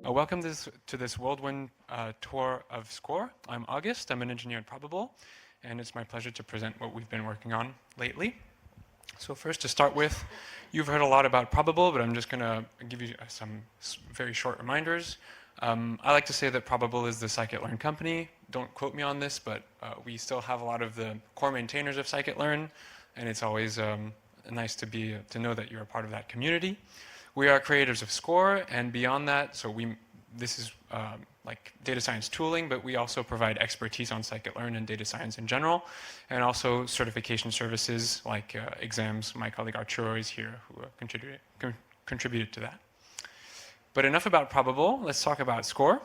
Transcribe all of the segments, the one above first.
Welcome to this whirlwind tour of Skore. I'm August, I'm an engineer at Probable, and it's my pleasure to present what we've been working on lately. So first, to start with, you've heard a lot about Probable, but I'm just going to give you some very short reminders. I like to say that Probable is the scikit-learn company. Don't quote me on this, but we still have a lot of the core maintainers of scikit-learn, and it's always nice to know that you're a part of that community. We are creators of Skore, and beyond that, this is like data science tooling, but we also provide expertise on scikit-learn and data science in general, and also certification services like exams. My colleague Arturo is here, who contributed to that. But enough about Probable. Let's talk about Skore.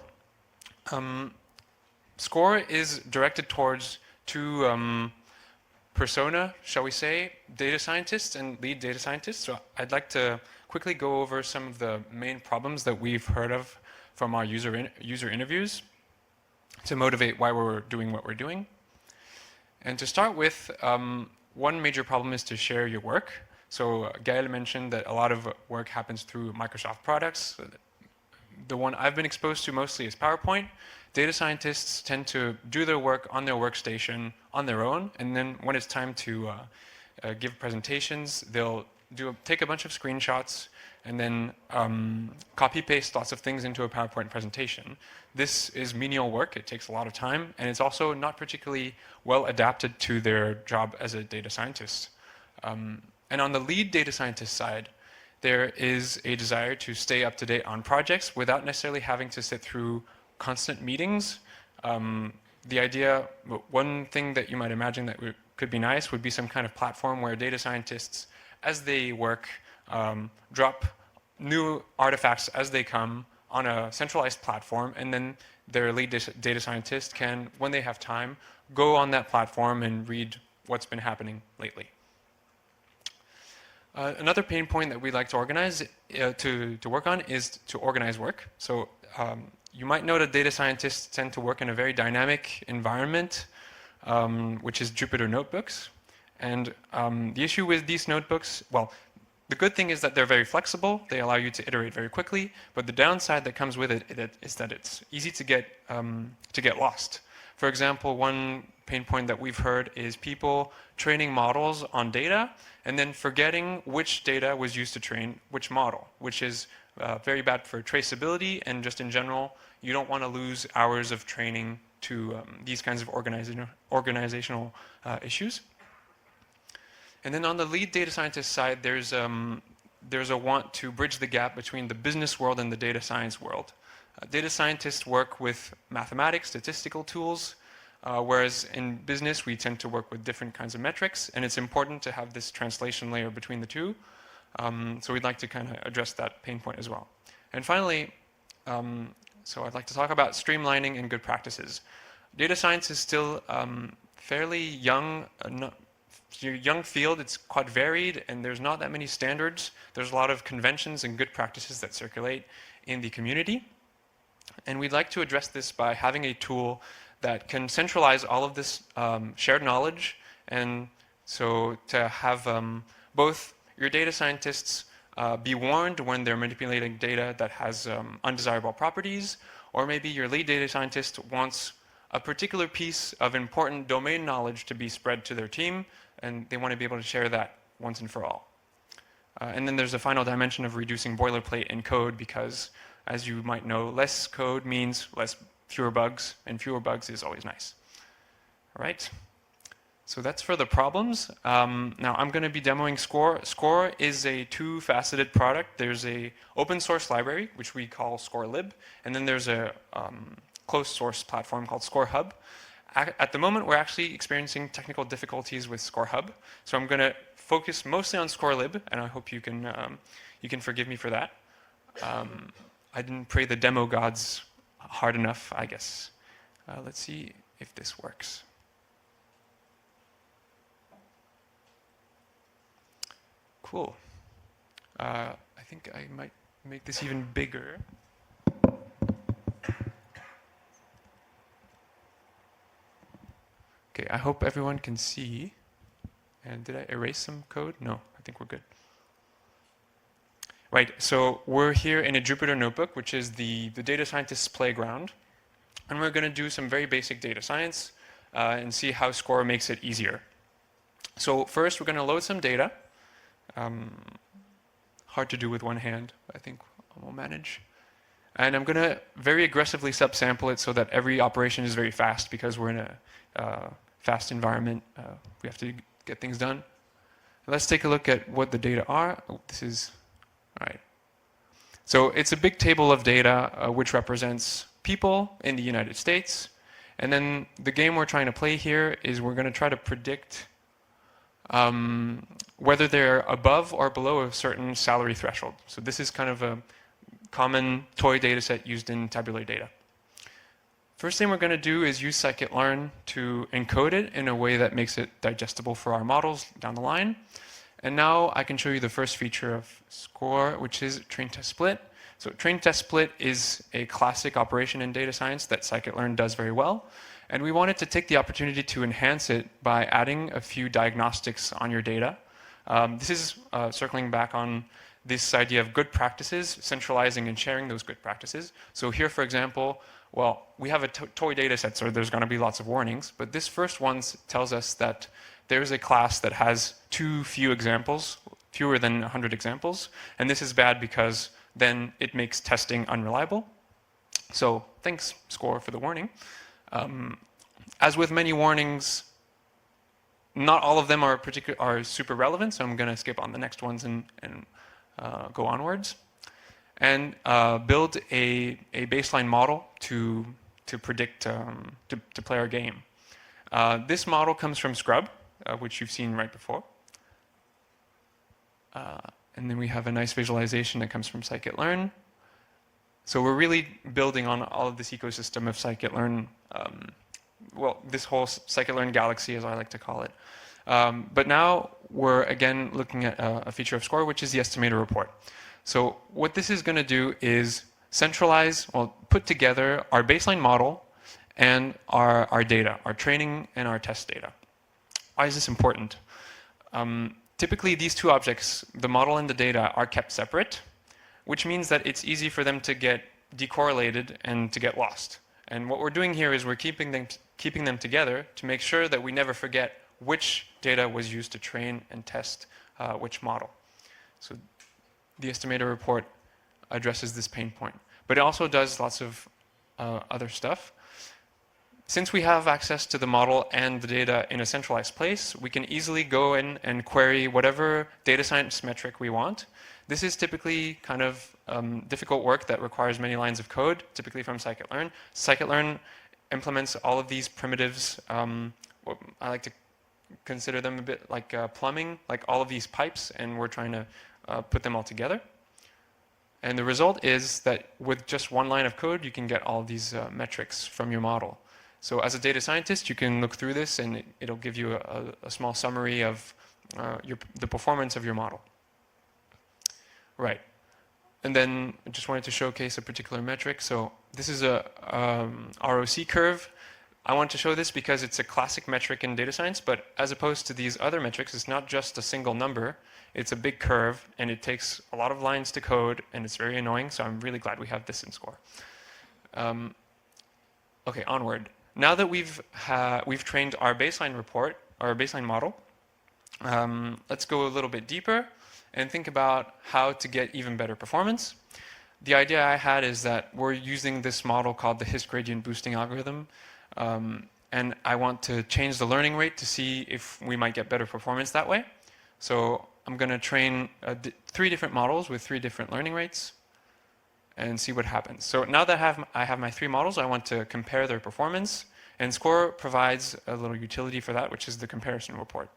Skore is directed towards two persona, shall we say, data scientists and lead data scientists. So I'd like to quickly go over some of the main problems that we've heard of from our user interviews to motivate why we're doing what we're doing. And to start with, one major problem is to share your work. So Gael mentioned that a lot of work happens through Microsoft products. The one I've been exposed to mostly is PowerPoint. Data scientists tend to do their work on their workstation on their own, and then when it's time to give presentations, they'll take a bunch of screenshots and then copy-paste lots of things into a PowerPoint presentation. This is menial work. It takes a lot of time, and it's also not particularly well adapted to their job as a data scientist. And on the lead data scientist side, there is a desire to stay up to date on projects without necessarily having to sit through constant meetings. The idea, one thing that you might imagine that could be nice would be some kind of platform where data scientists, as they work, drop new artifacts as they come on a centralized platform, and then their lead data scientist can, when they have time, go on that platform and read what's been happening lately. Another pain point that we'd like to organize, to work on is to organize work. So you might know that data scientists tend to work in a very dynamic environment, which is Jupyter notebooks. And the issue with these notebooks, well, the good thing is that they're very flexible. They allow you to iterate very quickly. But the downside that comes with it is that it's easy to get lost. For example, one pain point that we've heard is people training models on data and then forgetting which data was used to train which model, which is very bad for traceability, and just in general, you don't want to lose hours of training to these kinds of organizational issues. And then on the lead data scientist side, there's a want to bridge the gap between the business world and the data science world. Data scientists work with mathematics, statistical tools, whereas in business we tend to work with different kinds of metrics, and it's important to have this translation layer between the two. So we'd like to kind of address that pain point as well. And finally, so I'd like to talk about streamlining and good practices. Data science is still fairly young field. It's quite varied, and there's not that many standards. There's a lot of conventions and good practices that circulate in the community. And we'd like to address this by having a tool that can centralize all of this shared knowledge, and so to have both your data scientists be warned when they're manipulating data that has undesirable properties, or maybe your lead data scientist wants a particular piece of important domain knowledge to be spread to their team, and they want to be able to share that once and for all. And then there's a final dimension of reducing boilerplate in code, because as you might know, less code means fewer bugs, and fewer bugs is always nice. All right. So that's for the problems. Now I'm going to be demoing Skore. Skore is a two-faceted product. There's a open source library, which we call SkoreLib, and then there's a closed source platform called SkoreHub. At the moment, we're actually experiencing technical difficulties with SkoreHub, so I'm going to focus mostly on SkoreLib, and I hope you can forgive me for that. I didn't pray the demo gods hard enough, I guess. Let's see if this works. Cool. I think I might make this even bigger. Okay, I hope everyone can see. And did I erase some code? No, I think we're good. Right, so we're here in a Jupyter notebook, which is the data scientist's playground. And we're going to do some very basic data science and see how Skore makes it easier. So first, we're going to load some data. Hard to do with one hand, but I think we'll manage. And I'm going to very aggressively subsample it so that every operation is very fast, because we're in a fast environment. We have to get things done. Let's take a look at what the data are. Oh, this is, all right. So it's a big table of data which represents people in the United States. And then the game we're trying to play here is we're going to try to predict whether they're above or below a certain salary threshold. So this is kind of a common toy data set used in tabular data. First thing we're going to do is use scikit-learn to encode it in a way that makes it digestible for our models down the line. And now I can show you the first feature of Skore, which is train test split. So train test split is a classic operation in data science that scikit-learn does very well. And we wanted to take the opportunity to enhance it by adding a few diagnostics on your data. This is circling back on this idea of good practices, centralizing and sharing those good practices. So here, for example, well, we have a toy data set, so there's going to be lots of warnings. But this first one tells us that there's a class that has too few examples, fewer than 100 examples. And this is bad because then it makes testing unreliable. So thanks, Skore, for the warning. As with many warnings, not all of them are super relevant, so I'm going to skip on the next ones and go onwards. And build a baseline model to predict, to play our game. This model comes from Scrub, which you've seen right before. And then we have a nice visualization that comes from scikit-learn. So we're really building on all of this ecosystem of scikit-learn, well, this whole scikit-learn galaxy, as I like to call it. But now we're again looking at a feature of Skore, which is the estimator report. So what this is going to do is centralize, well, put together our baseline model and our data, our training and our test data. Why is this important? Typically, these two objects, the model and the data, are kept separate, which means that it's easy for them to get decorrelated and to get lost. And what we're doing here is we're keeping them together to make sure that we never forget which data was used to train and test which model. So the estimator report addresses this pain point. But it also does lots of other stuff. Since we have access to the model and the data in a centralized place, we can easily go in and query whatever data science metric we want. This is typically kind of difficult work that requires many lines of code, typically from scikit-learn. Scikit-learn implements all of these primitives. I like to consider them a bit like plumbing, like all of these pipes, and we're trying to put them all together. And the result is that with just one line of code, you can get all of these metrics from your model. So as a data scientist, you can look through this, and it'll give you a small summary of the performance of your model. Right. And then I just wanted to showcase a particular metric. So this is a ROC curve. I want to show this because it's a classic metric in data science, but as opposed to these other metrics, it's not just a single number. It's a big curve, and it takes a lot of lines to code, and it's very annoying, so I'm really glad we have this in Skore. Okay, onward. Now that we've trained our baseline report, our baseline model, let's go a little bit deeper and think about how to get even better performance. The idea I had is that we're using this model called the His gradient boosting algorithm, and I want to change the learning rate to see if we might get better performance that way. So I'm going to train 3 different models with 3 different learning rates and see what happens. So now that I have my 3 models, I want to compare their performance, and Skore provides a little utility for that, which is the comparison report.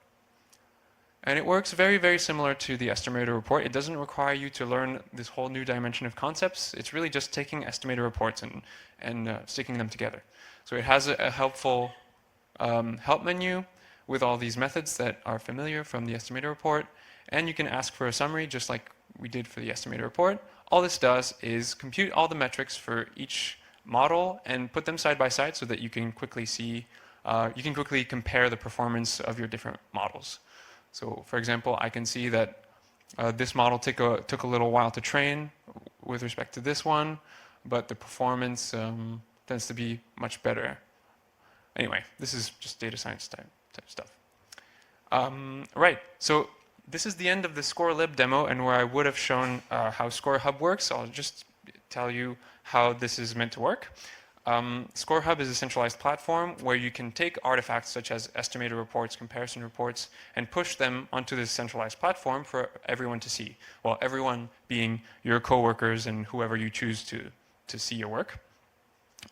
And it works very, very similar to the estimator report. It doesn't require you to learn this whole new dimension of concepts. It's really just taking estimator reports and sticking them together. So it has a helpful help menu with all these methods that are familiar from the estimator report. And you can ask for a summary, just like we did for the estimator report. All this does is compute all the metrics for each model and put them side by side so that you can quickly see, you can quickly compare the performance of your different models. So for example, I can see that This model took a little while to train with respect to this one, but the performance tends to be much better. Anyway, this is just data science type stuff. Right, so this is the end of the Skore lib demo, and where I would have shown how Skore Hub works. I'll just tell you how this is meant to work. Skore Hub is a centralized platform where you can take artifacts such as estimator reports, comparison reports, and push them onto this centralized platform for everyone to see. Well, everyone being your coworkers and whoever you choose to see your work.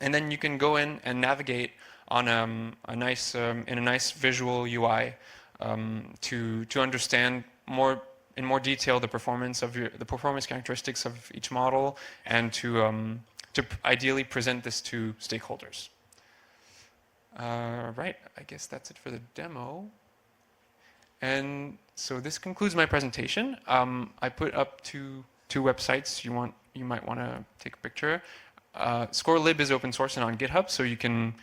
And then you can go in and navigate on in a nice visual UI to understand in more detail the performance characteristics of each model, and to ideally present this to stakeholders. Right, I guess that's it for the demo. And so this concludes my presentation. I put up two websites you might want to take a picture. Skore lib is open source and on GitHub, so you can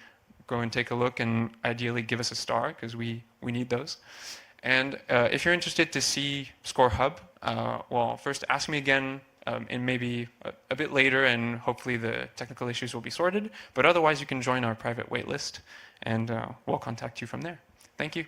go and take a look and ideally give us a star, because we need those. And if you're interested to see Skore Hub, well, first ask me again and maybe a bit later, and hopefully the technical issues will be sorted. But otherwise, you can join our private waitlist, and we'll contact you from there. Thank you.